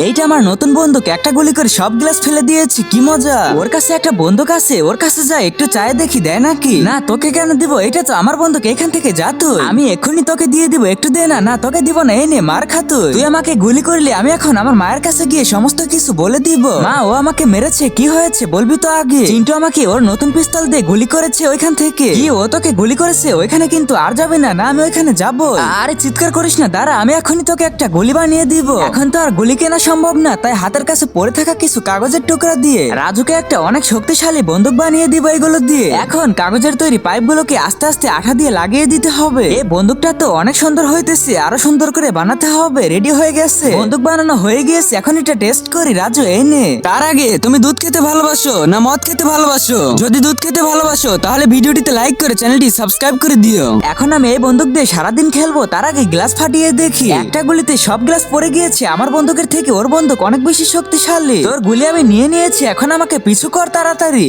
এইটা আমার নতুন বন্দুক, একটা গুলি করে সব গ্লাস ফেলে দিয়েছি, কি মজা। ওর কাছে একটা বন্দুক আছে, ওর কাছে যা একটু চায় দেখি দেয় নাকি। না তোকে কেন দিব, এটা তো আমার বন্দুক, এখান থেকে যা তুই। আমি এক্ষুনি তোকে দিয়ে দিব, একটু দে না। না তোকে দিব না, এই নে মার খা তুই। তুই আমাকে গুলি করলি, আমি এখন আমার মায়ের কাছে গিয়ে সমস্ত কিছু বলে দিব। মা ও আমাকে মেরেছে, কি হয়েছে বলবি তো আগে। চিন্টু আমাকে ওর নতুন পিস্তল দিয়ে গুলি করেছে ওইখান থেকে। কি ও তোকে গুলি করেছে? ওইখানে কিন্তু আর যাবে না। না আমি ওইখানে যাব। আরে চিৎকার করিস না, দাঁড়া আমি এখনই তোকে একটা গুলি বানিয়ে দিব। এখন তো আর গুলি কেনা সম্ভব না, তাই হাতের কাছে পড়ে থাকা কিছু কাগজের টুকরা দিয়ে রাজুকে একটা অনেক শক্তিশালী বন্দুক বানিয়ে দিব এগুলো দিয়ে। এখন কাগজের তৈরি পাইপগুলোকে আস্তে আস্তে আঠা দিয়ে লাগিয়ে দিতে হবে। এই বন্দুকটা তো অনেক সুন্দর হইতেছে, আরো সুন্দর করে বানাতে হবে। রেডি হয়ে গেছে, বন্দুক বানানো হয়ে গিয়েছে। এখন এটা টেস্ট করি। রাজু এই নে। তার আগে তুমি দুধ খেতে ভালোবাসো না মদ খেতে ভালোবাসো? যদি দুধ খেতে ভালোবাসো তাহলে ভিডিওটিতে লাইক করে চ্যানেলটি সাবস্ক্রাইব করে দিও। এখন আমি এই বন্দুক দিয়ে সারাদিন খেলবো, তার আগে গ্লাস ফাটিয়ে দেখি। একটা গুলিতে সব গ্লাস পড়ে গিয়েছে। আমার বন্দুকের থেকে ওর বন্দুক অনেক বেশি শক্তিশালী। তোর গুলি আমি নিয়ে নিয়েছি, এখন আমাকে পিছু কর তাড়াতাড়ি।